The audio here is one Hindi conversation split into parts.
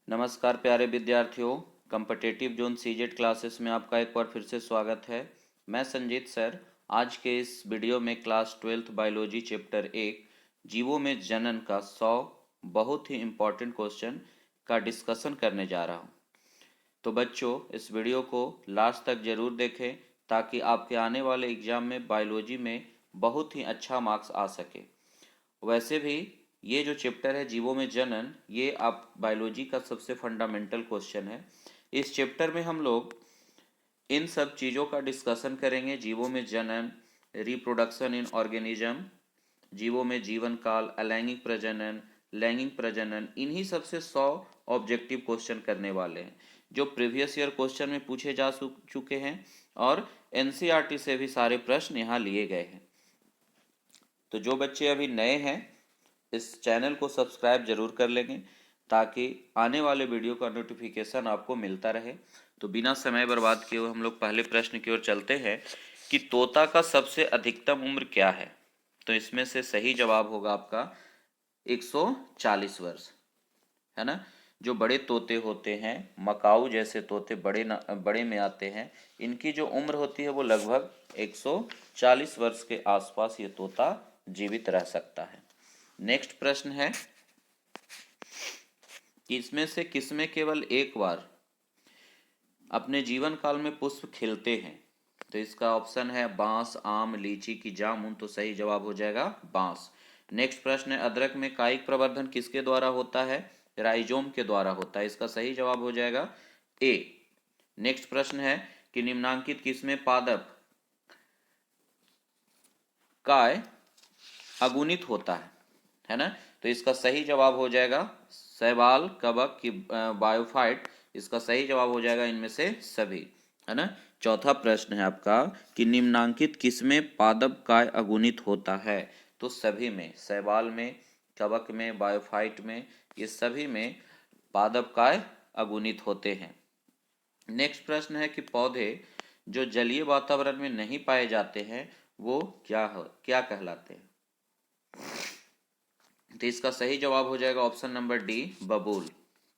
नमस्कार प्यारे विद्यार्थियों, कॉम्पिटिटिव जोन सीजेट क्लासेस में आपका एक बार फिर से स्वागत है। मैं संजीत सर आज के इस वीडियो में क्लास 12th बायोलॉजी चैप्टर 1 जीवों में जनन का 100 बहुत ही इम्पोर्टेंट क्वेश्चन का डिस्कशन करने जा रहा हूं। तो बच्चों, इस वीडियो को लास्ट तक जरूर देखें ताकि आपके आने वाले एग्जाम में बायोलॉजी में बहुत ही अच्छा मार्क्स आ सके। वैसे भी ये जो चैप्टर है जीवों में जनन, ये आप बायोलॉजी का सबसे फंडामेंटल क्वेश्चन है। इस चैप्टर में हम लोग इन सब चीज़ों का डिस्कशन करेंगे। जीवों में जनन, रिप्रोडक्शन इन ऑर्गेनिज्म, जीवों में जीवन काल, अलैंगिक प्रजनन, लैंगिक प्रजनन, इन्हीं सबसे 100 ऑब्जेक्टिव क्वेश्चन करने वाले हैं जो प्रीवियस ईयर क्वेश्चन में पूछे जा चुके हैं और एनसीईआरटी से भी सारे प्रश्न यहाँ लिए गए हैं। तो जो बच्चे अभी नए हैं इस चैनल को सब्सक्राइब जरूर कर लेंगे ताकि आने वाले वीडियो का नोटिफिकेशन आपको मिलता रहे। तो बिना समय बर्बाद किए हुए हम लोग पहले प्रश्न की ओर चलते हैं कि तोता का सबसे अधिकतम उम्र क्या है। तो इसमें से सही जवाब होगा आपका 140 वर्ष, है ना। जो बड़े तोते होते हैं, मकाऊ जैसे तोते बड़े में आते हैं, इनकी जो उम्र होती है वो लगभग 140 वर्ष के आसपास ये तोता जीवित रह सकता है। नेक्स्ट प्रश्न है कि इसमें से किसमें केवल एक बार अपने जीवन काल में पुष्प खिलते हैं। तो इसका ऑप्शन है बांस, आम, लीची की जामुन। तो सही जवाब हो जाएगा बांस। नेक्स्ट प्रश्न है अदरक में कायिक प्रवर्धन किसके द्वारा होता है। राइजोम के द्वारा होता है। इसका सही जवाब हो जाएगा ए। नेक्स्ट प्रश्न है कि निम्नांकित किसमें पादप काय अगुणित होता है ना। तो इसका सही जवाब हो जाएगा शैवाल, कवक की बायोफाइट। इसका सही जवाब हो जाएगा इनमें से सभी, है ना। चौथा प्रश्न है आपका कि निम्नांकित किसमें पादप काय अगुणित होता है। तो सभी में, शैवाल में, कवक में, बायोफाइट में, ये सभी में पादप काय अगुणित होते हैं। नेक्स्ट प्रश्न है कि पौधे जो जलीय वातावरण में नहीं पाए जाते हैं वो क्या कहलाते हैं। तो इसका सही जवाब हो जाएगा ऑप्शन नंबर डी, बबूल।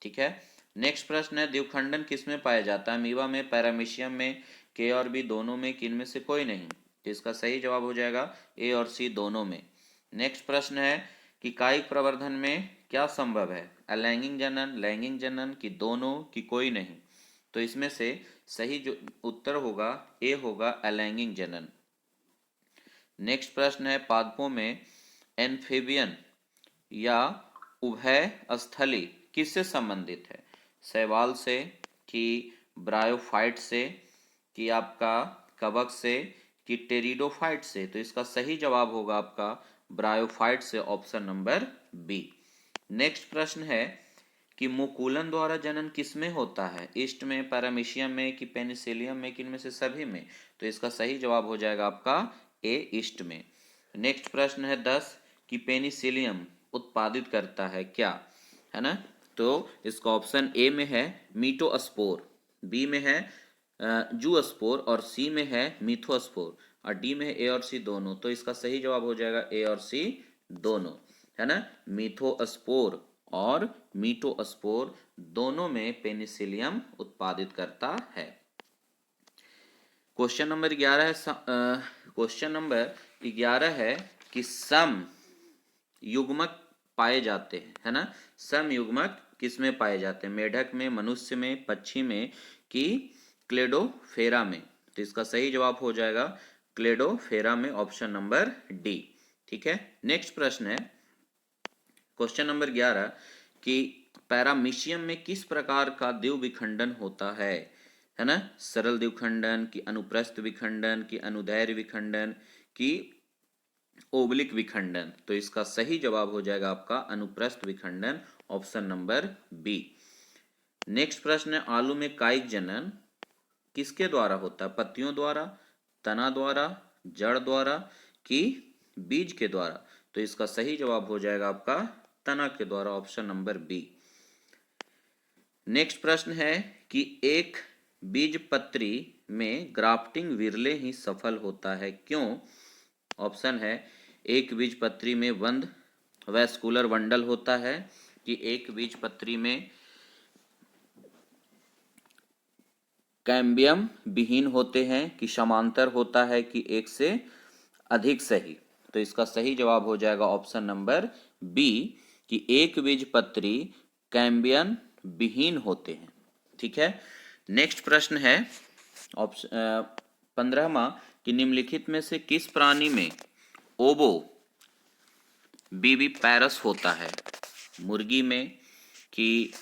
ठीक है। नेक्स्ट प्रश्न है द्विखंडन किसमें पाया जाता है। मीवा में, पैरामीशियम में, के और बी दोनों में, किनमें से कोई नहीं। तो इसका सही जवाब हो जाएगा ए और सी दोनों में। नेक्स्ट प्रश्न है कि कायिक प्रवर्धन में क्या संभव है। अलैंगिक जनन, लैंगिक जनन, की दोनों, की कोई नहीं। तो इसमें से सही जो उत्तर होगा ए होगा अलैंगिक जनन। नेक्स्ट प्रश्न है पादपों में एम्फीबियन या उभय स्थली किससे संबंधित है। शैवाल से, कि ब्रायोफाइट से, कि आपका कवक से, कि टेरिडोफाइट से। तो इसका सही जवाब होगा आपका ब्रायोफाइट से, ऑप्शन नंबर बी। नेक्स्ट प्रश्न है कि मुकुलन द्वारा जनन किसमें होता है। ईस्ट में, पैरामीशियम में, कि पेनिसिलियम में, किनमें से सभी में। तो इसका सही जवाब हो जाएगा आपका ए, ईस्ट में। नेक्स्ट प्रश्न है 10 कि पेनिसिलियम उत्पादित करता है क्या, है ना। तो इसका ऑप्शन ए में है मीटोस्पोर, बी में है जूस्पोर और सी में है मिथोस्पोर और डी में है ए और सी दोनों। तो इसका सही जवाब हो जाएगा ए और सी दोनों, है ना। मिथोस्पोर और मीटोस्पोर दोनों में पेनिसिलियम उत्पादित करता है। क्वेश्चन नंबर 11 है कि सम युग्मक पाए जाते हैं, है ना। सम युग्मक किसमें पाए जाते हैं। मेढक में, मनुष्य में, पक्षी में, कि क्लेडोफेरा में। तो इसका सही जवाब हो जाएगा क्लेडोफेरा में, ऑप्शन नंबर डी। ठीक है। नेक्स्ट प्रश्न है क्वेश्चन नंबर 11 कि पैरामीशियम में किस प्रकार का द्विविखंडन होता है ना। सरल द्विखंडन, की अनुप्रस्थ विखंडन, की अनुदैर्घ्य विखंडन, की ओब्लिक विखंडन। तो इसका सही जवाब हो जाएगा आपका अनुप्रस्थ विखंडन, ऑप्शन नंबर बी। नेक्स्ट प्रश्न है आलू में कायिक जनन किसके द्वारा होता है। पत्तियों द्वारा, तना द्वारा, जड़ द्वारा, कि बीज के द्वारा। तो इसका सही जवाब हो जाएगा आपका तना के द्वारा, ऑप्शन नंबर बी। नेक्स्ट प्रश्न है कि एक बीजपत्री में ग्राफ्टिंग विरले ही सफल होता है, क्यों। ऑप्शन है एक बीजपत्री में बंद वैस्कुलर बंडल होता है, कि एक बीजपत्री में कैम्बियम विहीन होते हैं कि समांतर होता है कि एक से अधिक सही? तो इसका सही जवाब हो जाएगा ऑप्शन नंबर बी कि एक बीजपत्री कैम्बियम विहीन होते हैं। ठीक है, नेक्स्ट प्रश्न है ऑप्शन 15वां कि निम्नलिखित में से किस प्राणी में ओबो बीबी पैरस होता है? मुर्गी में, कि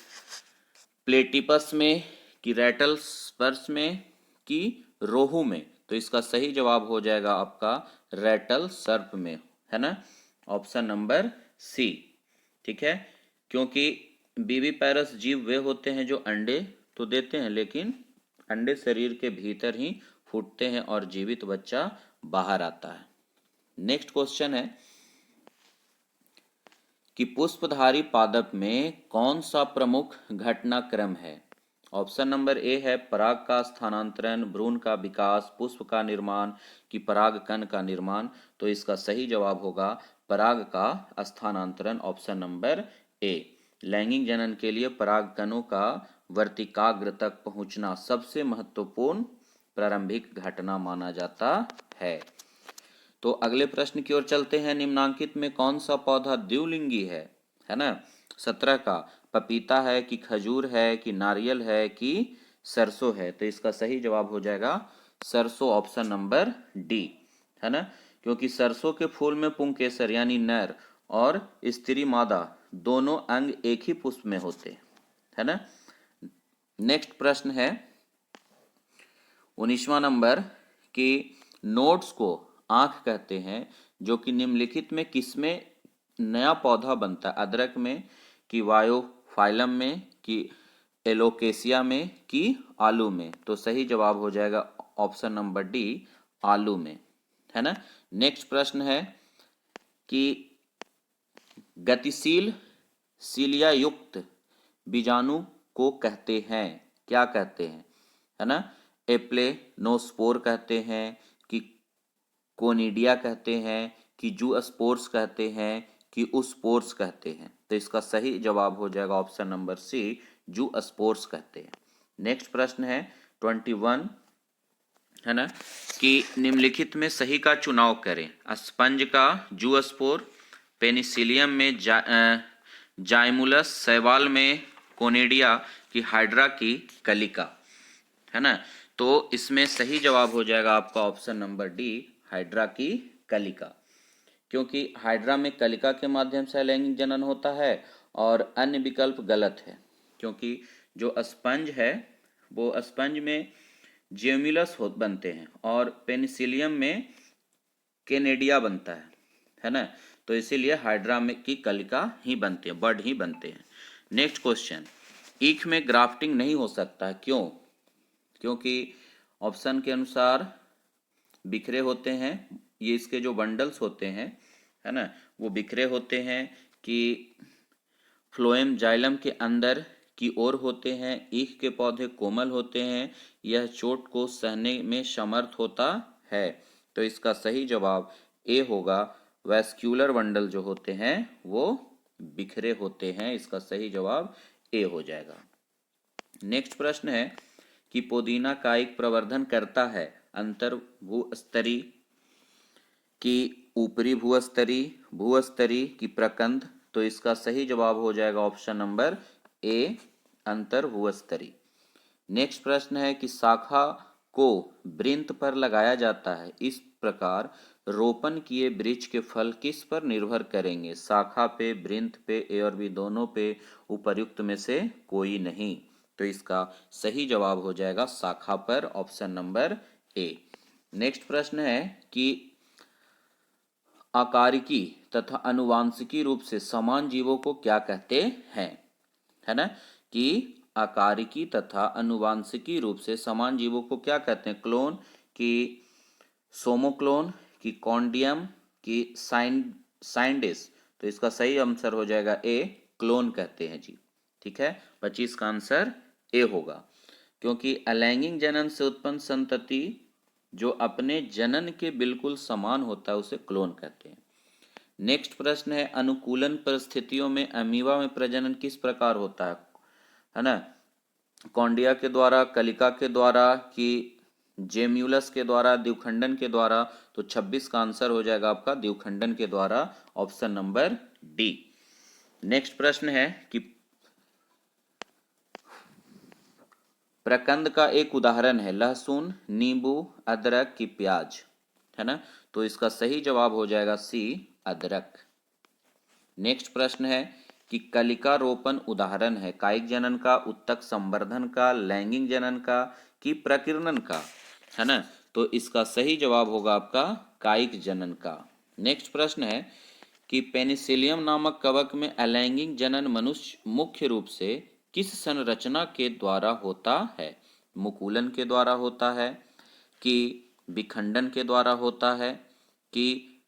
प्लेटिपस में, कि रेटल स्पर्स में, कि रोहू में? तो इसका सही जवाब हो जाएगा आपका रेटल सर्प में, है ना, ऑप्शन नंबर सी। ठीक है, क्योंकि बीबी पैरस जीव वे होते हैं जो अंडे तो देते हैं, लेकिन अंडे शरीर के भीतर ही फूटते हैं और जीवित बच्चा बाहर आता है। नेक्स्ट क्वेश्चन है कि पुष्पधारी पादप में कौन सा प्रमुख घटनाक्रम है? ऑप्शन नंबर ए है पराग का स्थानांतरण, भ्रूण का विकास, पुष्प का निर्माण, कि परागकण का निर्माण? तो इसका सही जवाब होगा पराग का स्थानांतरण, ऑप्शन नंबर ए। लैंगिक जनन के लिए परागकणों का वर्तिकाग्र तक पहुंचना सबसे महत्वपूर्ण प्रारंभिक घटना माना जाता है। तो अगले प्रश्न की ओर चलते हैं। निम्नांकित में कौन सा पौधा द्विलिंगी है ना? 17 का पपीता है, कि खजूर है, कि नारियल है, कि सरसों है? तो इसका सही जवाब हो जाएगा सरसों, ऑप्शन नंबर डी, है ना, क्योंकि सरसों के फूल में पुंकेसर यानी नर और स्त्री मादा दोनों अंग एक ही पुष्प में होते, है ना। नेक्स्ट प्रश्न है 19वां नंबर कि नोड्स को आंख कहते हैं, जो कि निम्नलिखित में किसमें नया पौधा बनता है? अदरक में, कि वायोफाइलम में, कि एलोकेसिया में, कि आलू में? तो सही जवाब हो जाएगा ऑप्शन नंबर डी, आलू में, है ना। नेक्स्ट प्रश्न है कि गतिशील सीलिया युक्त बीजाणु को कहते हैं, क्या कहते हैं, है ना? एप्लेनोस्पोर कहते हैं, कि कोनिडिया कहते हैं, कि जूस्पोर्स कहते हैं, कि उस्पोर्स कहते हैं? तो इसका सही जवाब हो जाएगा ऑप्शन नंबर सी, जूस्पोर्स कहते हैं। नेक्स्ट प्रश्न है 21, है ना, कि निम्नलिखित में सही का चुनाव करें। स्पंज का जूस्पोर, पेनिसिलियम में जाइमुलस, शैवाल में कोनिडिया, की हाइड्रा की कलिका, है ना। तो इसमें सही जवाब हो जाएगा आपका ऑप्शन नंबर डी, हाइड्रा की कलिका, क्योंकि हाइड्रा में कलिका के माध्यम से लैंगिक जनन होता है और अन्य विकल्प गलत है, क्योंकि जो स्पंज है वो स्पंज में जियोमिलस बनते हैं और पेनिसिलियम में केनेडिया बनता है ना। तो इसीलिए हाइड्रा में की कलिका ही बनते हैं, बर्ड ही बनते हैं। नेक्स्ट क्वेश्चन, ईख में ग्राफ्टिंग नहीं हो सकता, क्यों? क्योंकि ऑप्शन के अनुसार बिखरे होते हैं, ये इसके जो बंडल्स होते हैं, है ना, वो बिखरे होते हैं, कि फ्लोएम जाइलम के अंदर की ओर होते हैं, ईख के पौधे कोमल होते हैं, यह चोट को सहने में समर्थ होता है? तो इसका सही जवाब ए होगा, वैस्क्यूलर बंडल जो होते हैं वो बिखरे होते हैं, इसका सही जवाब ए हो जाएगा। नेक्स्ट प्रश्न है कि पुदीना कायिक प्रवर्धन करता है अंतर भूस्तरी, की ऊपरी भूस्तरी, भूस्तरी, की प्रकंद? तो इसका सही जवाब हो जाएगा ऑप्शन नंबर ए, अंतर भूस्तरी। नेक्स्ट प्रश्न है कि शाखा को वृंत पर लगाया जाता है, इस प्रकार रोपण किए वृक्ष के फल किस पर निर्भर करेंगे? शाखा पे, वृंत पे, ए और बी दोनों पे, उपर्युक्त में से कोई नहीं? तो इसका सही जवाब हो जाएगा शाखा पर, ऑप्शन नंबर ए। नेक्स्ट प्रश्न है कि आकारिकी तथा अनुवांशिकी रूप से समान जीवों को क्या कहते हैं, है ना, कि आकारिकी तथा अनुवांशिकी रूप से समान जीवों को क्या कहते हैं? क्लोन, की सोमोक्लोन, की कॉन्डियम, की साइंडिस? तो इसका सही आंसर हो जाएगा ए, क्लोन कहते हैं जी। ठीक है, 25 का आंसर ए होगा, क्योंकि अलैंगिक जनन से उत्पन्न संतति जो अपने जनन के बिल्कुल समान होता है उसे क्लोन कहते हैं। नेक्स्ट प्रश्न है अनुकूलन परिस्थितियों में अमीबा में प्रजनन किस प्रकार होता है ना? कौंडिया के द्वारा, कलिका के द्वारा कि जेम्यूलस के द्वारा, द्विखंडन के द्वारा? तो 26 का आंसर हो जाएगा आपका द्विखंडन के द्वारा, ऑप्शन नंबर डी। नेक्स्ट प्रश्न है कि प्रकंद का एक उदाहरण है लहसुन, नींबू, अदरक की प्याज, है ना? तो इसका सही जवाब हो जाएगा सी, अदरक। नेक्स्ट प्रश्न है कि कलिका रोपण उदाहरण है कायिक जनन का, उत्तक संवर्धन का, लैंगिक जनन का कि प्रकीर्णन का, है ना? तो इसका सही जवाब होगा आपका कायिक जनन का। नेक्स्ट प्रश्न है कि पेनिसिलियम नामक कवक में अलैंगिक जनन मनुष्य मुख्य रूप से किस संरचना के द्वारा होता है? मुकुलन के द्वारा होता है कि विखंडन के द्वारा होता है कि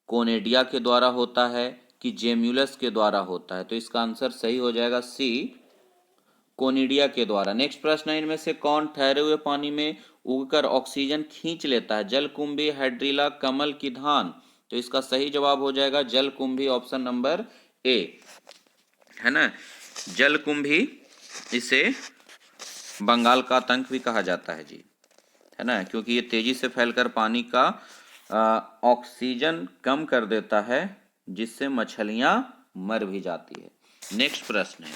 कोनेडिया के द्वारा होता है कि जेम्यूलस के द्वारा होता है? तो इसका आंसर सही हो जाएगा सी, कोनिडिया के द्वारा। नेक्स्ट प्रश्न है इनमें से कौन ठहरे हुए पानी में उगकर ऑक्सीजन खींच लेता है? जलकुंभी, हाइड्रिला, कमल की धान? तो इसका सही जवाब हो जाएगा जलकुंभी, ऑप्शन नंबर ए, है ना? जलकुंभी, इसे बंगाल का आतंक भी कहा जाता है जी, है ना? क्योंकि ये तेजी से फैलकर पानी का ऑक्सीजन कम कर देता है, जिससे मछलियां मर भी जाती है। नेक्स्ट प्रश्न है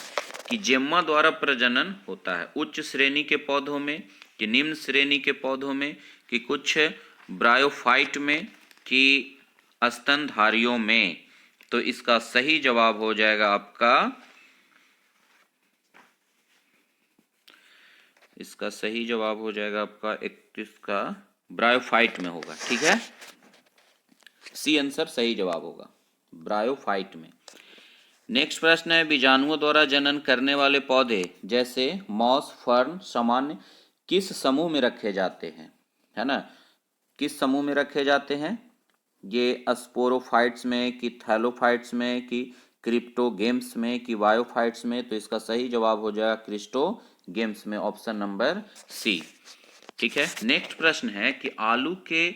कि जेम्मा द्वारा प्रजनन होता है उच्च श्रेणी के पौधों में कि निम्न श्रेणी के पौधों में कि कुछ ब्रायोफाइट में कि स्तनधारियों में? तो इसका सही जवाब हो जाएगा आपका, इसका सही जवाब हो जाएगा आपका 31 का ब्रायोफाइट में होगा, ठीक है? सी आंसर सही जवाब होगा ब्रायोफाइट में। नेक्स्ट प्रश्न है बीजाणुओं द्वारा जनन करने वाले पौधे जैसे मॉस, फर्न, सामान्य किस समूह में रखे जाते हैं? है ना? किस समूह में रखे जाते हैं? ये स्पोरोफाइट्स में कि थैलोफाइट्स में कि क्रिप्टोगेम्स में कि वायोफाइट्स में? तो इसका सही जवाब हो जाएगा क्रिप्टोगेम्स में, ऑप्शन नंबर सी, ठीक है? नेक्स्ट प्रश्न है कि आलू के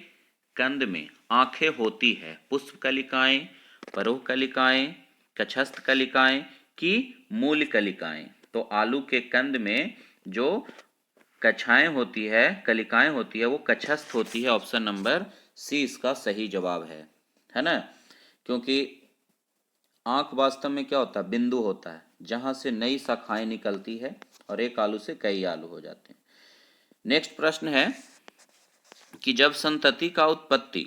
कंद में आंखें होती है पुष्प कलिकाएं, परोह कलिकाएं, कक्षस्थ कलिकाएं कि मूल कलिकाएं? तो आलू के कंद में जो कक्षाएं होती है, कलिकाएं होती है, वो कक्षस्थ होती है, ऑप्शन नंबर सी इसका सही जवाब है ना? क्योंकि आंख वास्तव में क्या होता है? बिंदु होता है जहां से नई शाखाएं निकलती है और एक आलू से कई आलू हो जाते हैं। नेक्स्ट प्रश्न है कि जब संतति का उत्पत्ति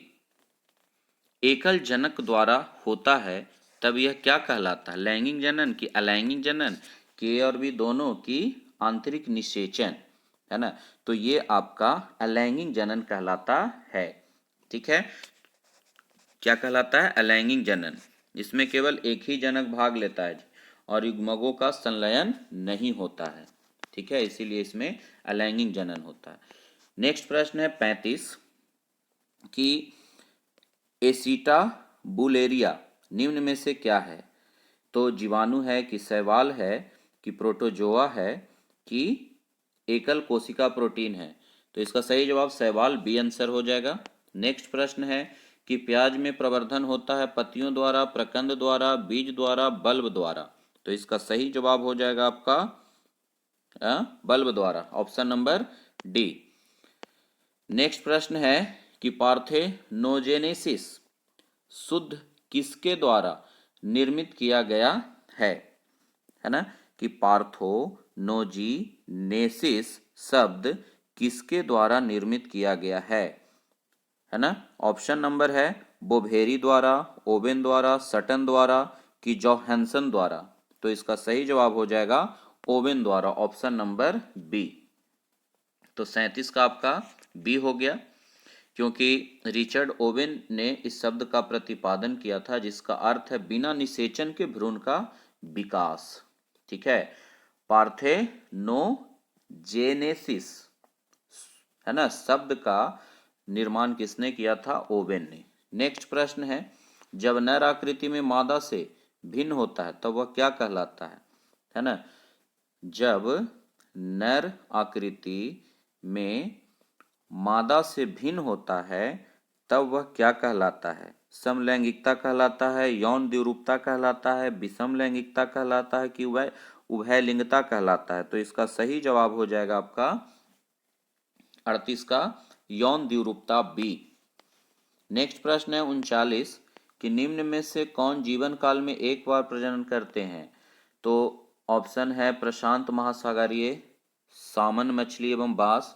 एकल जनक द्वारा होता है तब यह क्या कहलाता है? लैंगिक जनन की अलैंगिक जनन के और भी दोनों की आंतरिक निषेचन, है ना? तो ये आपका अलैंगिक जनन कहलाता है, ठीक है? क्या कहलाता है? अलैंगिक जनन। इसमें केवल एक ही जनक भाग लेता है और युग्मकों का संलयन नहीं होता है, ठीक है? इसीलिए इसमें अलैंगिक जनन होता है। नेक्स्ट प्रश्न है 35 कि एसिटाबुलेरिया निम्न में से क्या है? तो जीवाणु है कि शैवाल है कि प्रोटोजोआ है कि एकल कोशिका प्रोटीन है? तो इसका सही जवाब शैवाल, बी आंसर हो जाएगा। नेक्स्ट प्रश्न है कि प्याज में प्रवर्धन होता है पत्तियों द्वारा, प्रकंद द्वारा, बीज द्वारा, बल्ब द्वारा? तो इसका सही जवाब हो जाएगा आपका बल्ब द्वारा, ऑप्शन नंबर डी। नेक्स्ट प्रश्न है कि पार्थेनोजेनेसिस शुद्ध किसके द्वारा निर्मित किया गया है ना? कि पार्थोनोजीनेसिस शब्द किसके द्वारा निर्मित किया गया है ना? ऑप्शन नंबर है बोभेरी द्वारा, ओवेन द्वारा, सटन द्वारा कि जोहानसन द्वारा? तो इसका सही जवाब हो जाएगा ओवेन द्वारा, ऑप्शन नंबर बी। तो 37 का आपका बी हो गया, क्योंकि रिचर्ड ओवेन ने इस शब्द का प्रतिपादन किया था जिसका अर्थ है बिना निषेचन के भ्रूण का विकास, ठीक है? पार्थेनोजेनेसिस, है ना, शब्द का निर्माण किसने किया था? ओवेन ने। नेक्स्ट प्रश्न है जब नर आकृति में मादा से भिन्न होता है तब तो वह क्या कहलाता है ना? जब नर आकृति में मादा से भिन्न होता है तब वह क्या कहलाता है? समलैंगिकता कहलाता है, यौन द्विरूपता कहलाता है, विषम लैंगिकता कहलाता है कि वह उभयलिंगता कहलाता है। तो इसका सही जवाब हो जाएगा आपका 38 का यौन द्विरूपता बी। नेक्स्ट प्रश्न है 39 कि निम्न में से कौन जीवन काल में एक बार प्रजनन करते हैं। तो ऑप्शन है प्रशांत महासागरीय, सामन मछली एवं बांस,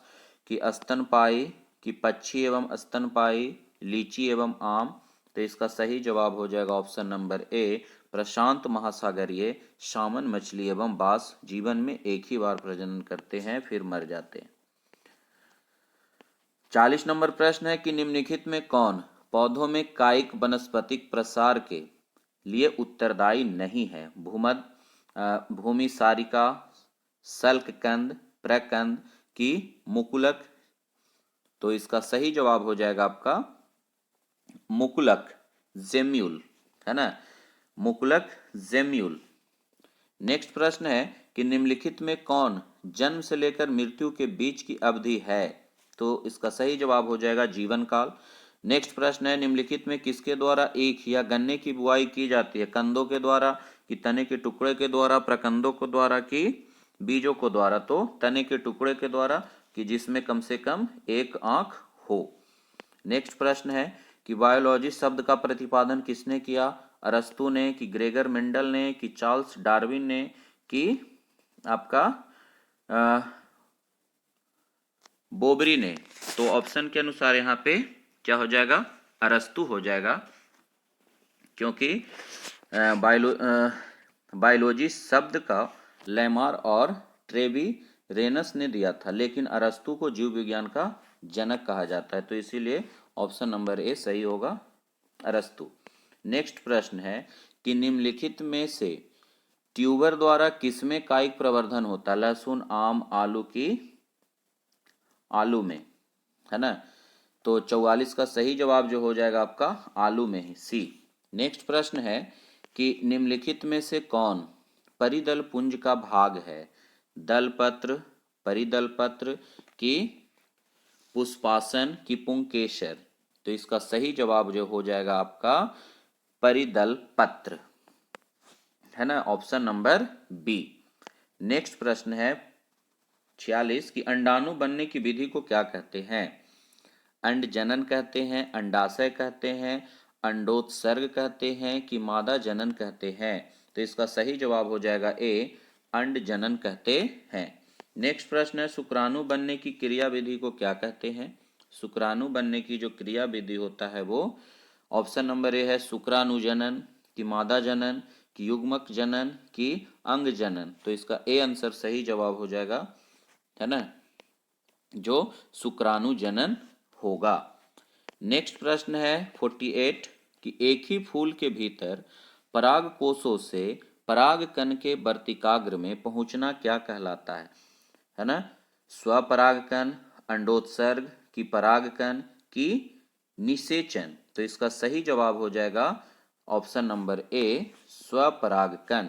की स्तनपायी, की पक्षी एवं स्तनपायी, लीची एवं आम। तो इसका सही जवाब हो जाएगा ऑप्शन नंबर ए प्रशांत महासागरीय, सामन मछली एवं बांस जीवन में एक ही बार प्रजनन करते हैं फिर मर जाते हैं। 40 नंबर प्रश्न है कि निम्नलिखित में कौन पौधों में कायिक वनस्पतिक प्रसार के लिए उत्तरदायी नहीं है। भूमध, भूमि सारिका, सल्ककंद, प्रकंद की मुकुलक। तो इसका सही जवाब हो जाएगा आपका मुकुलक जेम्यूल, है ना, मुकुलक जेम्यूल। नेक्स्ट प्रश्न है कि निम्नलिखित में कौन जन्म से लेकर मृत्यु के बीच की अवधि है। तो इसका सही जवाब हो जाएगा जीवन काल। नेक्स्ट प्रश्न है निम्नलिखित में किसके द्वारा ईख या गन्ने की बुआई की जाती है। कंदों के द्वारा, कि तने के टुकड़े के द्वारा, प्रकंदों के द्वारा, कि बीजों को द्वारा। तो तने के टुकड़े के द्वारा, कि जिसमें कम से कम एक आंख हो। नेक्स्ट प्रश्न है कि बायोलॉजी शब्द का प्रतिपादन किसने किया। अरस्तु ने, कि ग्रेगर मेंडल ने, कि चार्ल्स डार्विन ने, कि आपका बोबरी ने। तो ऑप्शन के अनुसार यहाँ पे क्या हो जाएगा, अरस्तु हो जाएगा, क्योंकि बायोलॉजी शब्द का लेमार और ट्रेविरेनस ने दिया था, लेकिन अरस्तु को जीव विज्ञान का जनक कहा जाता है। तो इसीलिए ऑप्शन नंबर ए सही होगा, अरस्तु। नेक्स्ट प्रश्न है कि निम्नलिखित में से ट्यूबर द्वारा किसमें कायिक प्रवर्धन होता है। लहसुन, आम, आलू, की आलू में, है ना। तो 44 का सही जवाब जो हो जाएगा आपका आलू में ही, सी। नेक्स्ट प्रश्न है कि निम्नलिखित में से कौन परिदल पुंज का भाग है। दलपत्र, परिदलपत्र, की पुष्पासन, की पुंकेसर। तो इसका सही जवाब जो हो जाएगा आपका परिदलपत्र, है ना, ऑप्शन नंबर बी। नेक्स्ट प्रश्न है 46 कि अंडाणु बनने की विधि को क्या कहते हैं। अंड जनन कहते हैं, अंडाशय कहते हैं, अंडोत्सर्ग कहते हैं, कि मादा जनन कहते हैं। तो इसका सही जवाब हो जाएगा ए अंड जनन कहते हैं। नेक्स्ट प्रश्न है शुक्राणु बनने की क्रिया विधि को क्या कहते हैं। शुक्राणु बनने की जो क्रिया विधि होता है वो ऑप्शन नंबर ए है शुक्राणु जनन, कि मादा जनन, कि युग्मक जनन, कि अंग जनन। तो इसका ए आंसर सही जवाब हो जाएगा, है ना, जो शुक्राणु जनन होगा। नेक्स्ट प्रश्न है 48 कि एक ही फूल के भीतर पराग कोशों से परागकण के वर्तिकाग्र में पहुंचना क्या कहलाता है ना। स्वपरागकण, अंडोत्सर्ग, की परागकण, की निषेचन। तो इसका सही जवाब हो जाएगा ऑप्शन नंबर ए स्वपरागकण,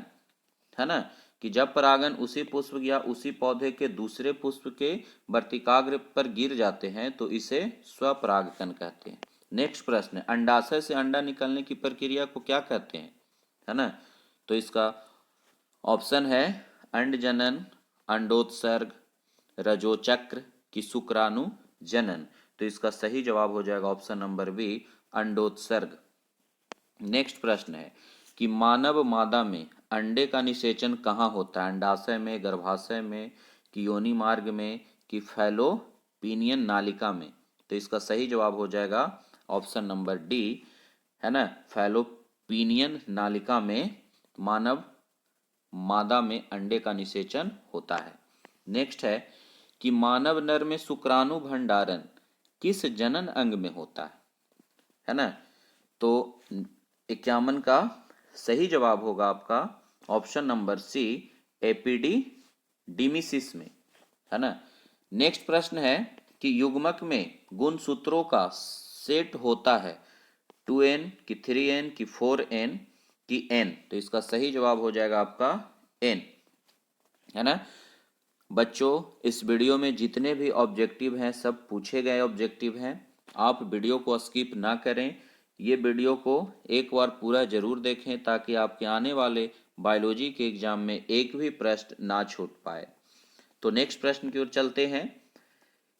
है ना, कि जब परागन उसी पुष्प या उसी पौधे के दूसरे पुष्प के वर्तिकाग्र पर गिर जाते हैं तो इसे स्वपरागकण कहते हैं। नेक्स्ट प्रश्न है अंडाशय से अंडा निकलने की प्रक्रिया को क्या कहते हैं, है ना। तो इसका ऑप्शन है अंडजनन, अंडोत्सर्ग, रजोचक्र, की शुक्राणु जनन। तो इसका सही जवाब हो जाएगा ऑप्शन नंबर बी अंडोत्सर्ग। नेक्स्ट प्रश्न है कि मानव मादा में अंडे का निषेचन कहाँ होता है। अंडाशय में, गर्भाशय में, कि योनि मार्ग में, कि फैलोपिनियन नालिका में। तो इसका सही जवाब हो जाएगा ऑप्शन नंबर डी, है ना, फैलोपिनियन नालिका में मानव मादा में अंडे का निषेचन होता है। नेक्स्ट है कि मानव नर में शुक्राणु भंडारण किस जनन अंग में होता है ना। तो 51 का सही जवाब होगा आपका ऑप्शन नंबर सी एपिडिडिमिसिस में, है ना। नेक्स्ट प्रश्न है कि युग्मक में गुणसूत्रों का सेट होता है 2n, की 3n, की 4n, की n। तो इसका सही जवाब हो जाएगा आपका n, है ना। बच्चों इस वीडियो में जितने भी ऑब्जेक्टिव हैं सब पूछे गए ऑब्जेक्टिव हैं। आप वीडियो को स्किप ना करें, ये वीडियो को एक बार पूरा जरूर देखें ताकि आपके आने वाले बायोलॉजी के एग्जाम में एक भी प्रश्न ना छूट पाए। तो नेक्स्ट प्रश्न की ओर चलते हैं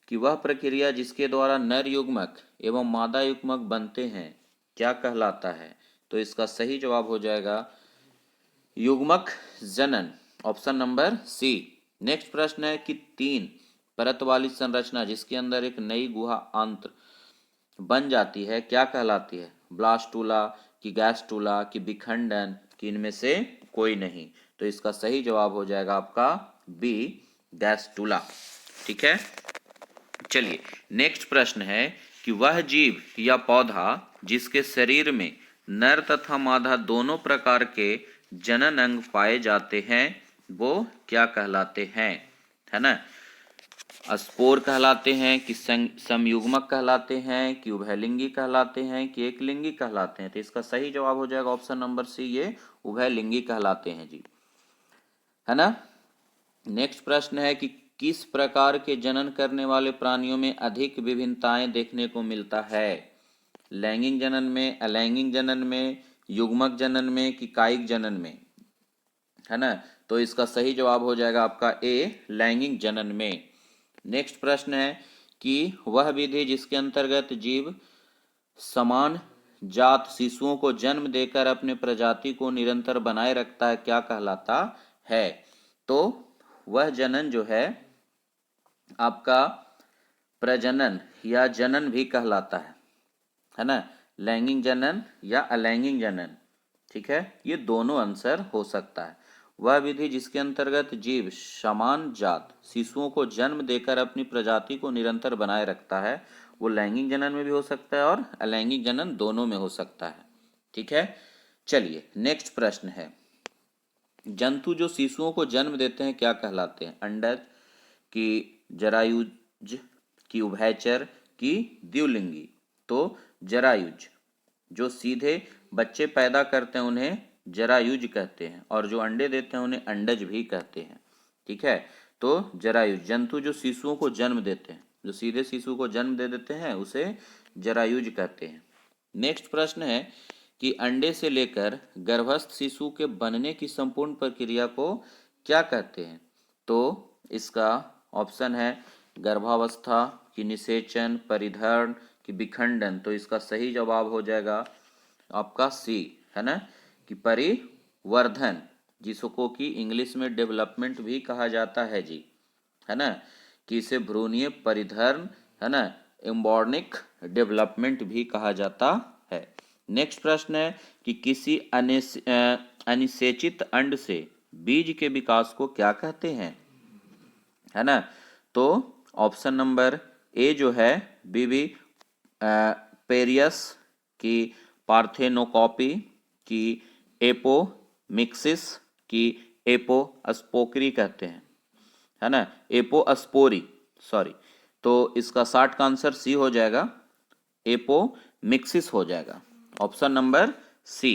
कि वह प्रक्रिया जिसके द्वारा नर युग्मक एवं मादा युग्मक बनते हैं क्या कहलाता है। तो इसका सही जवाब हो जाएगा युग्मक जनन, ऑप्शन नंबर सी। नेक्स्ट प्रश्न है कि 3 परत वाली संरचना जिसके अंदर एक नई गुहा आंत्र बन जाती है क्या कहलाती है। ब्लास्टूला की गैस्टूला की विखंडन की इनमें से कोई नहीं। तो इसका सही जवाब हो जाएगा आपका बी, गैस्टूला। ठीक है, चलिए नेक्स्ट प्रश्न है कि वह जीव या पौधा जिसके शरीर में नर तथा मादा दोनों प्रकार के जनन अंग पाए जाते हैं वो क्या कहलाते हैं, है ना। स्पोर कहलाते हैं कि समयुग्मक कहलाते हैं कि उभयलिंगी कहलाते हैं कि एकलिंगी कहलाते हैं। तो इसका सही जवाब हो जाएगा ऑप्शन नंबर सी, ये उभयलिंगी कहलाते हैं जी, है ना। नेक्स्ट प्रश्न है कि किस प्रकार के जनन करने वाले प्राणियों में अधिक विभिन्नताएं देखने को मिलता है। लैंगिक जनन में, अलैंगिक जनन में, युग्मक जनन में कि कायिक जनन में, है ना। तो इसका सही जवाब हो जाएगा आपका ए, लैंगिक जनन में। नेक्स्ट प्रश्न है कि वह विधि जिसके अंतर्गत जीव समान जात शिशुओं को जन्म देकर अपने प्रजाति को निरंतर बनाए रखता है क्या कहलाता है। तो वह जनन जो है आपका प्रजनन या जनन भी कहलाता है ना। लैंगिक जनन या अलैंगिक जनन, ठीक है, ये दोनों आंसर हो सकता है। वह विधि जिसके अंतर्गत जीव समान जात शिशुओं को जन्म देकर अपनी प्रजाति को निरंतर बनाए रखता है वो लैंगिक जनन में भी हो सकता है और अलैंगिक जनन दोनों में हो सकता है। ठीक है, चलिए नेक्स्ट प्रश्न है जंतु जो शिशुओं को जन्म देते हैं क्या कहलाते हैं। अंडज की जरायुज की उभयचर की द्विलिंगी। तो जरायुज जो सीधे बच्चे पैदा करते हैं उन्हें जरायुज कहते हैं और जो अंडे देते हैं उन्हें अंडज भी कहते हैं। ठीक है, तो जरायुज जंतु जो शिशुओं को जन्म देते हैं, जो सीधे शिशु को जन्म दे देते हैं उसे जरायुज कहते हैं। नेक्स्ट प्रश्न है कि अंडे से लेकर गर्भस्थ शिशु के बनने की संपूर्ण प्रक्रिया को क्या कहते हैं। तो इसका ऑप्शन है गर्भावस्था की निषेचन, परिधरण की विखंडन। तो इसका सही जवाब हो जाएगा आपका सी, है ना, कि परिवर्धन, जिसको कि इंग्लिश में डेवलपमेंट भी कहा जाता है जी, है ना, कि इसे भ्रूणीय परिधरण, है ना, एम्ब्रियोनिक डेवलपमेंट भी कहा जाता है। नेक्स्ट प्रश्न है कि किसी अनिषेचित अंड से बीज के विकास को क्या कहते हैं, है ना। तो ऑप्शन नंबर ए जो है बीबी पेरियस की पार्थेनोकॉपी की एपोमिक्सिस की एपोस्पोकरी कहते हैं, है ना, एपोस्पोरी, सॉरी। तो इसका 60 का आंसर सी हो जाएगा, एपोमिक्सिस हो जाएगा, ऑप्शन नंबर सी।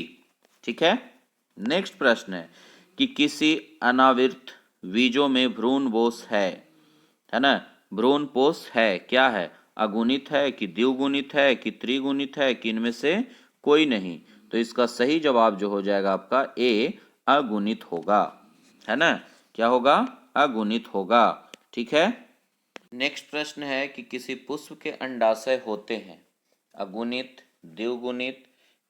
ठीक है, नेक्स्ट प्रश्न है कि किसी अनावृत बीजों में भ्रूणपोष है ना, भ्रूणपोष है क्या है, अगुणित है कि द्विगुणित है कि त्रिगुणित है कि इनमें से कोई नहीं। तो इसका सही जवाब जो हो जाएगा आपका ए, अगुणित होगा, है ना, क्या होगा, अगुणित होगा। ठीक है, नेक्स्ट प्रश्न है कि किसी पुष्प के अंडाशय होते हैं अगुणित, द्विगुणित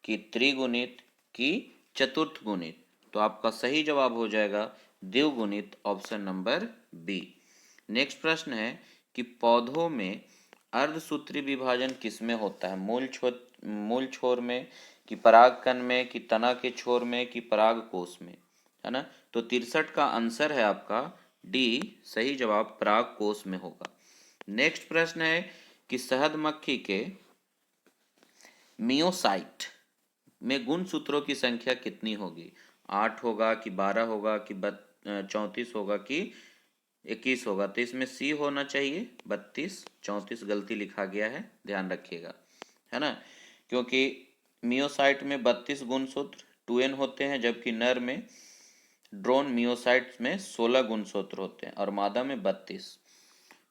कि त्रिगुणित कि चतुर्थ गुणित। तो आपका सही जवाब हो जाएगा द्विगुणित, ऑप्शन नंबर बी। नेक्स्ट प्रश्न है कि पौधों में अर्धसूत्री विभाजन किसमें होता है, मूल छोर में कि परागकण में कि तना के छोर में कि परागकोश में, है ना। तो 63 का आंसर है आपका डी, सही जवाब परागकोश में होगा। नेक्स्ट प्रश्न है कि शहद मक्खी के मियोसाइट में गुणसूत्रों की संख्या कितनी होगी, 8 होगा कि 12 होगा कि 34 होगा कि 21 होगा। तो इसमें सी होना चाहिए, 32, 34 गलती लिखा गया है, ध्यान रखिएगा, है ना, क्योंकि मियोसाइट में 32 गुणसूत्र 2n होते हैं जबकि नर में ड्रोन मियोसाइट में 16 गुणसूत्र होते हैं और मादा में 32।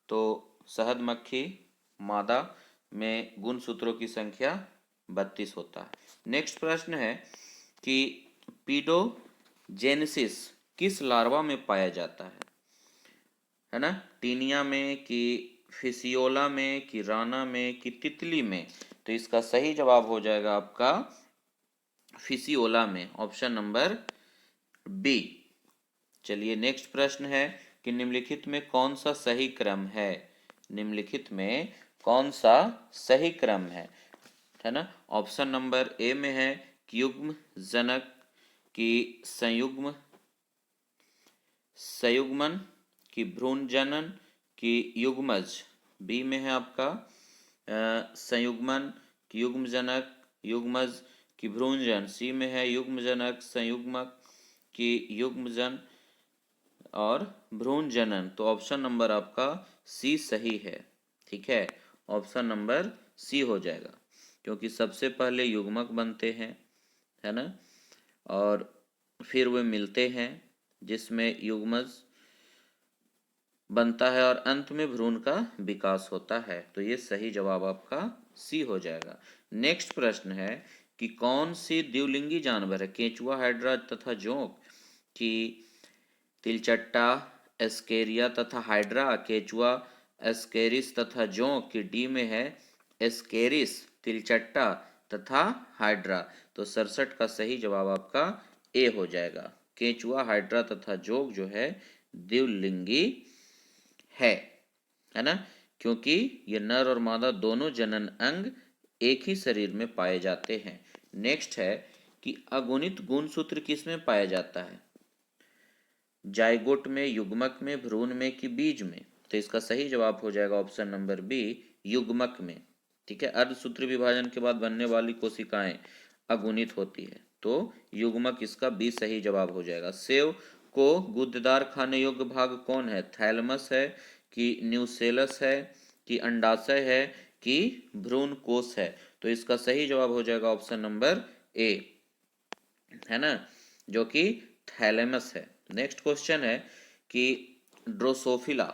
तो शहद मक्खी मादा में गुणसूत्रों की संख्या 32 होता है। नेक्स्ट प्रश्न है कि पीडो जेनेसिस किस लार्वा में पाया जाता है ना? टीनिया में कि फिसियोला में कि राना में कि तितली में? तो इसका सही जवाब हो जाएगा आपका फिसियोला में, ऑप्शन नंबर बी। चलिए नेक्स्ट प्रश्न है कि निम्नलिखित में कौन सा सही क्रम है? निम्नलिखित में कौन सा सही क्रम है ना? ऑप्शन नंबर ए में है कि युग्म जनक की संयुग्मन की भ्रूण जनन की युग्मज। बी में है आपका संयुग्मन की युग्म जनक युग्मज की भ्रूणजन। सी में है युग्म जनक संयुग्मक की युग्मजन और भ्रूण जनन। तो ऑप्शन नंबर आपका सी सही है। ठीक है, ऑप्शन नंबर सी हो जाएगा, क्योंकि सबसे पहले युग्मक बनते हैं, है ना, और फिर वे मिलते हैं जिसमें युग्मज बनता है और अंत में भ्रूण का विकास होता है। तो ये सही जवाब आपका सी हो जाएगा। नेक्स्ट प्रश्न है कि कौन सी द्विलिंगी जानवर है? केंचुआ, हाइड्रा तथा जोंक की तिलचट्टा, एस्केरिया तथा हाइड्रा। केंचुआ, एस्केरिस तथा जोंक की डी में है एस्केरिस, तिलचट्टा तथा हाइड्रा। तो 67 का सही जवाब आपका ए हो जाएगा। केंचुआ, हाइड्रा तथा जोंक जो है द्विलिंगी है ना, क्योंकि ये नर और मादा दोनों जनन अंग एक ही शरीर में पाए जाते हैं। नेक्स्ट है कि अगुणित गुणसूत्र किसमें पाया जाता है? जाइगोट में, युग्मक में, भ्रूण में कि बीज में? तो इसका सही जवाब हो जाएगा ऑप्शन नंबर बी, युग्मक में। ठीक है, अर्धसूत्री विभाजन के बाद बनने वाली कोशिकाएं अगुणित होती है, तो युग्मक इसका बी सही जवाब हो जाएगा। सेव को गुद्देदार खाने योग्य भाग कौन है? थैलमस है कि न्यूसेलस है कि अंडाशय है कि भ्रूण कोश है? तो इसका सही जवाब हो जाएगा ऑप्शन नंबर ए, है ना, जो कि थैलेमस है। नेक्स्ट क्वेश्चन है कि ड्रोसोफिला,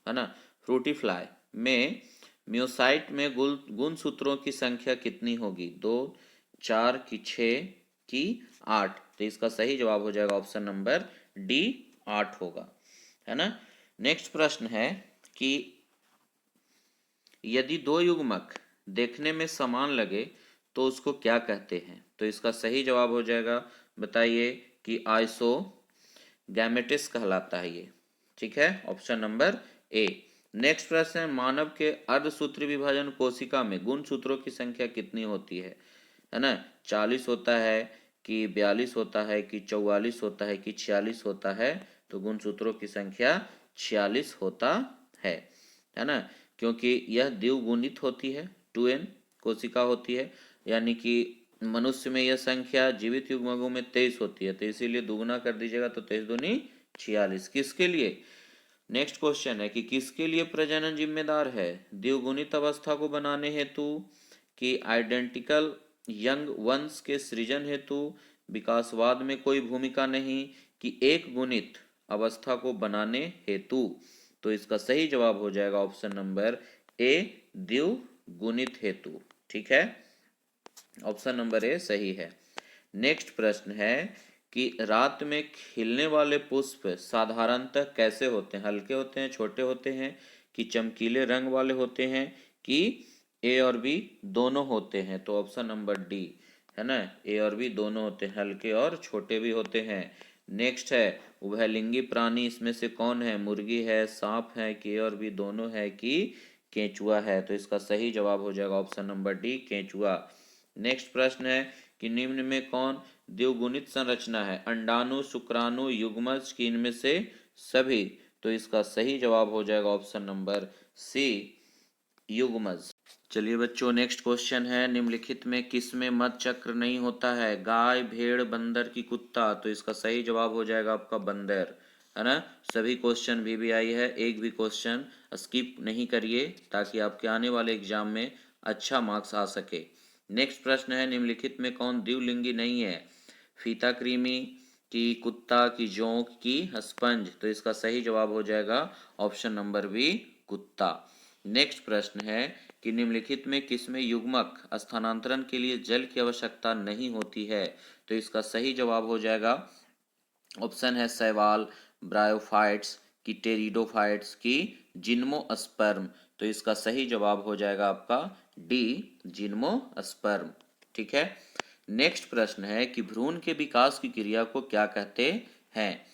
है ना, फ्रूटीफ्लाई में म्योसाइट में गुणसूत्रों की संख्या कितनी होगी? 2, 4 कि 6 कि 8? तो इसका सही जवाब हो जाएगा ऑप्शन नंबर डी, 8 होगा, है ना। नेक्स्ट प्रश्न है कि यदि दो युग्मक देखने में समान लगे तो उसको क्या कहते हैं? तो इसका सही जवाब हो जाएगा, बताइए, कि आइसो गैमेटिस कहलाता है ये। ठीक है, ऑप्शन नंबर ए। नेक्स्ट प्रश्न है, मानव के अर्धसूत्री विभाजन कोशिका में गुणसूत्रों की संख्या कितनी होती है ना? 40 होता है कि 42 होता है कि 44 होता है कि 46 होता है? तो गुणसूत्रों की संख्या 46 होता है ना, क्योंकि यह द्विगुणित होती है, 2n कोशिका होती है, यानी कि मनुष्य में यह संख्या जीवित युग्मकों में 23 होती है, तो इसीलिए दुगुना कर दीजिएगा, तो 23 दूनी 46। किसके लिए? नेक्स्ट क्वेश्चन है कि किसके लिए प्रजनन जिम्मेदार है? द्विगुणित अवस्था को बनाने हेतु कि आइडेंटिकल यंग वंश के सृजन हेतु? विकासवाद में कोई भूमिका नहीं कि एक गुणित अवस्था को बनाने हेतु? तो इसका सही जवाब हो जाएगा ऑप्शन नंबर ए, द्विगुणित हेतु। ठीक है, ऑप्शन नंबर ए सही है। नेक्स्ट प्रश्न है कि रात में खिलने वाले पुष्प साधारणतः कैसे होते हैं? हल्के होते हैं, छोटे होते हैं कि चमकीले रंग वाले होते हैं कि ए और बी दोनों होते हैं? तो ऑप्शन नंबर डी, है ना, ए और बी दोनों होते हैं, हल्के और छोटे भी होते हैं। नेक्स्ट है उभयलिंगी प्राणी इसमें से कौन है? मुर्गी है, सांप है कि ए और बी दोनों है कि केंचुआ है? तो इसका सही जवाब हो जाएगा ऑप्शन नंबर डी, केंचुआ। नेक्स्ट प्रश्न है कि निम्न में कौन द्विगुणित संरचना है? अंडाणु, शुक्राणु, युग्मज कि इनमें से सभी? तो इसका सही जवाब हो जाएगा ऑप्शन नंबर सी, युग्मज। चलिए बच्चों, नेक्स्ट क्वेश्चन है, निम्नलिखित में किसमें मत चक्र नहीं होता है? गाय, भेड़, बंदर की कुत्ता? तो इसका सही जवाब हो जाएगा आपका बंदर, है ना। सभी क्वेश्चन VVI है, एक भी क्वेश्चन स्किप नहीं करिए ताकि आपके आने वाले एग्जाम में अच्छा मार्क्स आ सके। नेक्स्ट प्रश्न है, निम्नलिखित में कौन द्विलिंगी नहीं है? फीता कृमि की कुत्ता की जोंक की स्पंज? तो इसका सही जवाब हो जाएगा ऑप्शन नंबर बी, कुत्ता। नेक्स्ट प्रश्न है कि निम्नलिखित में किसमें युग्मक स्थानांतरण के लिए जल की आवश्यकता नहीं होती है? तो इसका सही जवाब हो जाएगा ऑप्शन है शैवाल, ब्रायोफाइट्स की टेरिडोफाइट्स की जिम्नोस्पर्म। तो इसका सही जवाब हो जाएगा आपका डी, जिम्नोस्पर्म। ठीक है। नेक्स्ट प्रश्न है कि भ्रूण के विकास की क्रिया को क्या कहते हैं,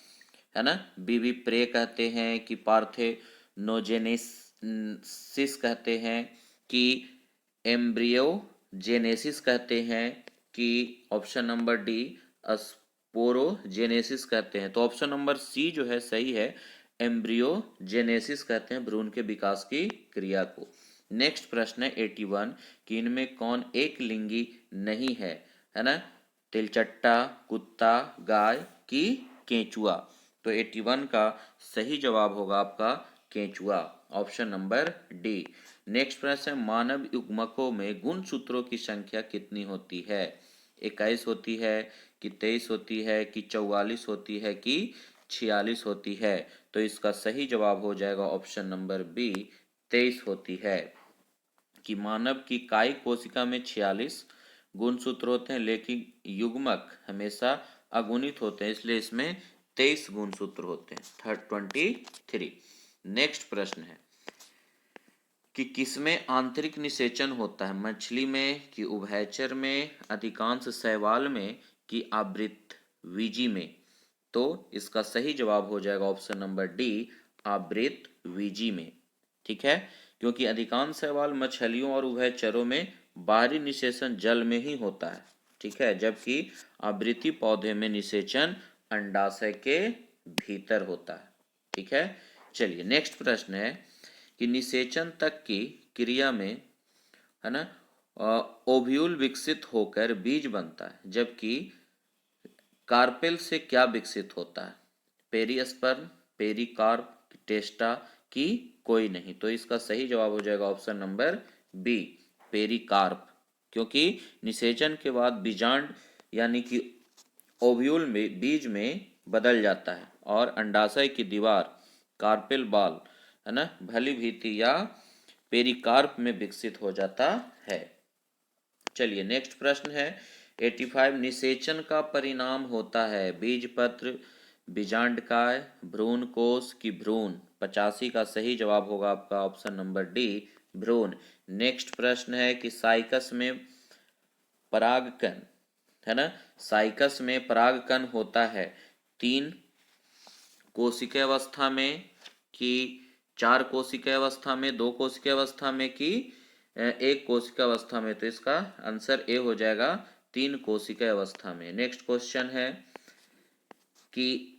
है ना। बीबी प्रे कहते हैं कि पार्थेनोजेनेसिस कहते हैं कि एम्ब्रियोजेनेसिस कहते हैं कि ऑप्शन नंबर डी स्पोरोजेनेसिस कहते हैं। तो ऑप्शन नंबर सी जो है सही है, एम्ब्रियोजेनेसिस कहते हैं भ्रूण के विकास की क्रिया को। नेक्स्ट प्रश्न है 81 कि इनमें कौन एक लिंगी नहीं है ना। तिलचट्टा, कुत्ता, गाय की केंचुआ। तो 81 का सही जवाब होगा आपका केंचुआ, ऑप्शन नंबर डी। नेक्स्ट प्रश्न है मानव युग्मकों में गुणसूत्रों की संख्या कितनी होती है, 21 होती है कि 23 होती है कि 44 होती है कि 46 होती है। तो इसका सही जवाब हो जाएगा ऑप्शन नंबर बी, 23 होती है। कि मानव की कायिक कोशिका में 46 गुणसूत्र होते हैं, लेकिन युग्मक हमेशा अगुणित होते हैं, इसलिए इसमें 23 गुणसूत्र होते हैं, 23। नेक्स्ट प्रश्न है कि किसमें आंतरिक निषेचन होता है, मछली में कि उभयचर में, अधिकांश शैवाल में कि आवृतवीजी में। तो इसका सही जवाब हो जाएगा ऑप्शन नंबर डी, आवृतवीजी में। ठीक है, क्योंकि अधिकांश शैवाल मछलियों और उभयचरों में बाहरी निषेचन जल में ही होता है। ठीक है, जबकि आवृति पौधे में निषेचन अंडाशय के भीतर होता है। ठीक है, चलिए नेक्स्ट प्रश्न है कि निषेचन तक की क्रिया में, है ना, ओव्यूल विकसित होकर बीज बनता है, जबकि कार्पेल से क्या विकसित होता है, पेरिस्पर्म, पेरिकार्प, टेस्टा की कोई नहीं। तो इसका सही जवाब हो जाएगा ऑप्शन नंबर बी, पेरिकार्प। क्योंकि निषेचन के बाद बीजांड यानी कि ओव्यूल में बीज में बदल जाता है और अंडाशय की दीवार कार्पेल बाल, है ना, फलीभीति या पेरिकार्प में विकसित हो जाता है। चलिए नेक्स्ट प्रश्न है 85 निषेचन का परिणाम होता है बीजपत्र, बीजांडकाय, भ्रूण कोश की भ्रूण। 85 का सही जवाब होगा आपका ऑप्शन नंबर डी, भ्रूण। नेक्स्ट प्रश्न है कि साइकस में परागकण, है ना, साइकस में परागकण होता है 3 कोशिकीय अवस्था में कि 4 कोशिकीय अवस्था में, 2 कोशिकीय अवस्था में कि 1 कोशिकीय अवस्था में। तो इसका आंसर ए हो जाएगा, 3 कोशिकीय अवस्था में। नेक्स्ट क्वेश्चन है कि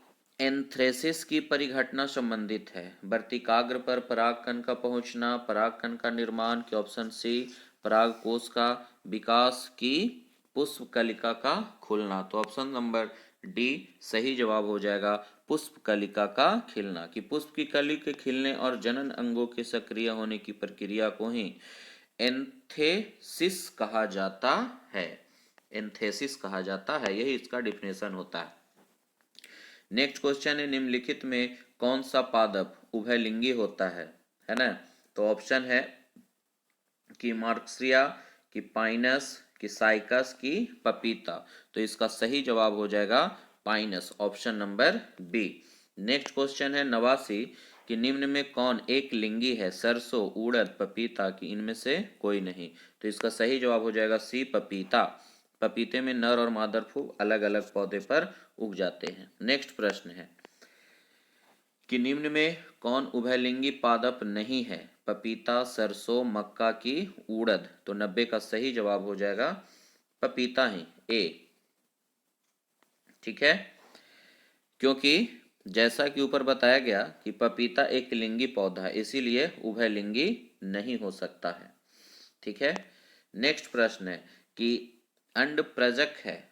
एंथ्रेसिस की परिघटना संबंधित है वर्तिकाग्र पर परागकण का पहुंचना, परागकण का निर्माण के ऑप्शन सी, परागकोश का विकास की पुष्प कलिका का खुलना। तो ऑप्शन नंबर डी सही जवाब हो जाएगा, पुष्प कलिका का खिलना। कि पुष्प की कली के खिलने और जनन अंगों के सक्रिय होने की प्रक्रिया को ही एंथेसिस कहा जाता है, एंथेसिस कहा जाता है, यही इसका डिफिनेशन होता है। नेक्स्ट क्वेश्चन है निम्नलिखित में कौन सा पादप उभयलिंगी होता है ना। तो ऑप्शन है कि मार्क्सिया, कि पाइनस, कि साइकस, कि पपीता। तो इसका सही जवाब हो जाएगा पाइनस, option number B. Next question है 89 कि निम्न में कौन एक लिंगी है, सरसों, उड़द, पपीता की इनमें से कोई नहीं। तो इसका सही जवाब हो जाएगा सी, पपीता। पपीते में नर और मादा फूल अलग अलग पौधे पर उग जाते हैं। नेक्स्ट प्रश्न है कि निम्न में कौन उभयलिंगी पादप नहीं है, पपीता, सरसों, मक्का की उड़द। तो 90 का सही जवाब हो जाएगा पपीता ही, ए। ठीक है, क्योंकि जैसा कि ऊपर बताया गया कि पपीता एक लिंगी पौधा है, इसीलिए उभयलिंगी नहीं हो सकता है। ठीक है, नेक्स्ट प्रश्न है कि अंडप्रजक है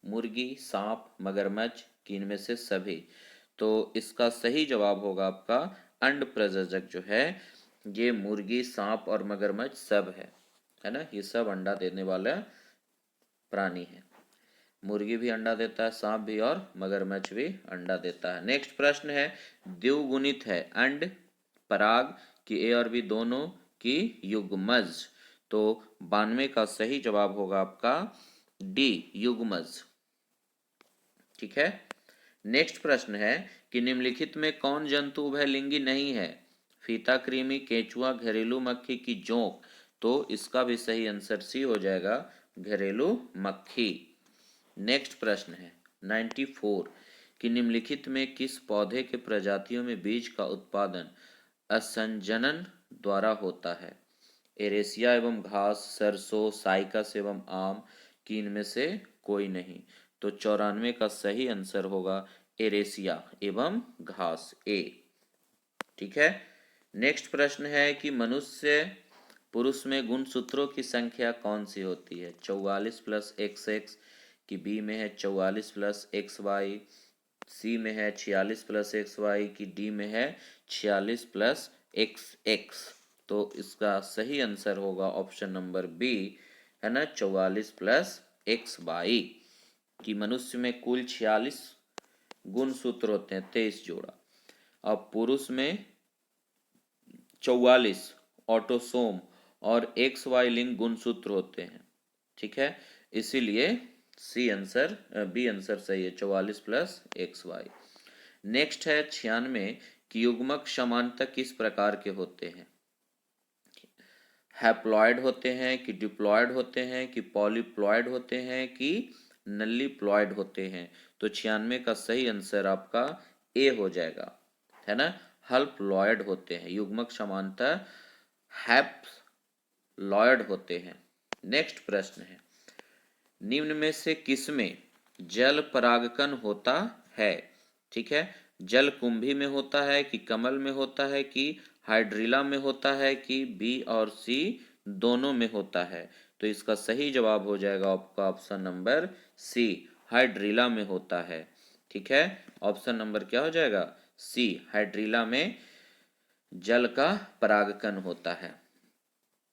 मुर्गी, सांप, मगरमच्छ कि इनमें से सभी। तो इसका सही जवाब होगा आपका अंडप्रजक जो है ये मुर्गी, सांप और मगरमच्छ सब है ना, ये सब अंडा देने वाला प्राणी है। मुर्गी भी अंडा देता है, सांप भी और मगरमच्छ भी अंडा देता है। नेक्स्ट प्रश्न है द्विगुणित है अंड पराग की ए और बी दोनों की युग्मज। तो 92 का सही जवाब होगा आपका डी, युग्मज। ठीक है, नेक्स्ट प्रश्न है कि निम्नलिखित में कौन जंतु उभयलिंगी नहीं है? फीता कृमि, केंचुआ, घरेलू मक्खी की जोंक। तो इसका भी सही आंसर सी हो जाएगा, घरेलू मक्खी। नेक्स्ट प्रश्न है 94 कि निम्नलिखित में किस पौधे के प्रजातियों में बीज का उत्पादन असंजनन द्वारा होता है? एरेसिया एवं घास, सरसों, साइकस एवं आम की इनमें से कोई नहीं। तो 94 का सही आंसर होगा एरेसिया एवं घास, ए। ठीक है। नेक्स्ट प्रश्न है कि मनुष्य पुरुष में गुणसूत्रों की संख्या कौन सी होती है? 44 प्लस एक्स एक्स, की बी में है 44 प्लस एक्स वाई, सी में है 46 प्लस एक्स वाई, की डी में है 46 प्लस एक्स एक्स। तो इसका सही आंसर होगा ऑप्शन नंबर बी, है ना, 44 प्लस एक्स वाई। कि मनुष्य में कुल 46 गुणसूत्र होते हैं, 23 जोड़ा। अब पुरुष में 44 ऑटोसोम और एक्स वाई लिंग गुणसूत्र होते हैं। ठीक है, इसीलिए सी आंसर, बी आंसर सही है, 44 प्लस एक्स वाई। नेक्स्ट है 96 कि युग्मक समानता किस प्रकार के होते हैं? हैप्लॉयड होते हैं, कि डिप्लॉयड होते हैं, कि पॉलीप्लॉयड होते हैं, कि नल्लीप्लॉयड होते हैं। तो 96 का सही आंसर आपका ए हो जाएगा, है ना, हल्प्लॉयड होते हैं। युग्मक समानता हैप्लॉयड होते हैं। नेक्स्ट प्रश्न है निम्न में से किसमें जल परागकण होता है? ठीक है, जल कुंभी में होता है, कि कमल में होता है, कि हाइड्रिला में होता है, कि बी और सी दोनों में होता है। तो इसका सही जवाब हो जाएगा आपका ऑप्शन नंबर सी, हाइड्रिला में होता है। ठीक है, ऑप्शन नंबर क्या हो जाएगा? सी, हाइड्रिला में जल का परागकण होता है।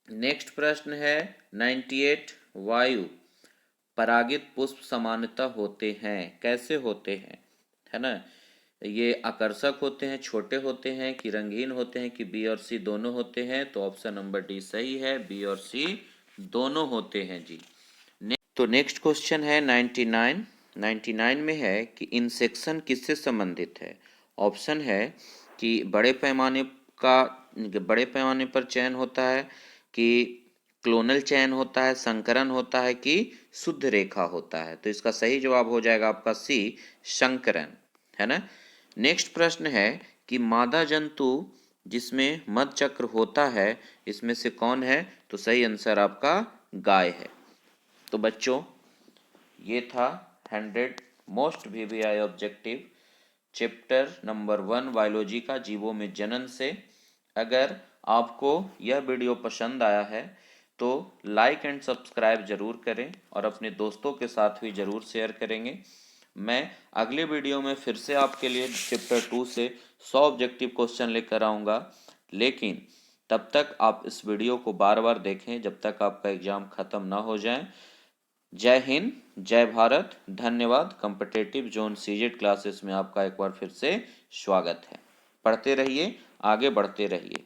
नेक्स्ट प्रश्न है 98 वायु परागित पुष्प सामान्यतः होते हैं, कैसे होते हैं, है ना? ये आकर्षक होते हैं, छोटे होते हैं, कि रंगीन होते हैं, कि बी और सी दोनों होते हैं? तो ऑप्शन नंबर डी सही है, बी और सी दोनों होते हैं जी। तो नेक्स्ट क्वेश्चन है 99 में है कि इंसेक्शन किससे संबंधित है? ऑप्शन है कि बड़े पैमाने पर चयन होता है, कि क्लोनल चयन होता है, संकरण होता है, कि शुद्ध रेखा होता है। तो इसका सही जवाब हो जाएगा आपका सी, संकरण, है ना। नेक्स्ट प्रश्न है कि मादा जंतु जिसमें मध चक्र होता है इसमें से कौन है? तो सही आंसर आपका गाय है। तो बच्चों ये था 100 most VVI objective chapter number 1 biology का, जीवों में जनन से। अगर आपको यह वीडियो पसंद आया है तो लाइक एंड सब्सक्राइब जरूर करें और अपने दोस्तों के साथ भी जरूर शेयर करेंगे। मैं अगले वीडियो में फिर से आपके लिए चैप्टर 2 से 100 ऑब्जेक्टिव क्वेश्चन लेकर आऊँगा, लेकिन तब तक आप इस वीडियो को बार बार देखें जब तक आपका एग्ज़ाम ख़त्म ना हो जाए। जय हिंद, जय भारत, धन्यवाद। कॉम्पिटिटिव जोन सीजेड क्लासेस में आपका एक बार फिर से स्वागत है। पढ़ते रहिए, आगे बढ़ते रहिए।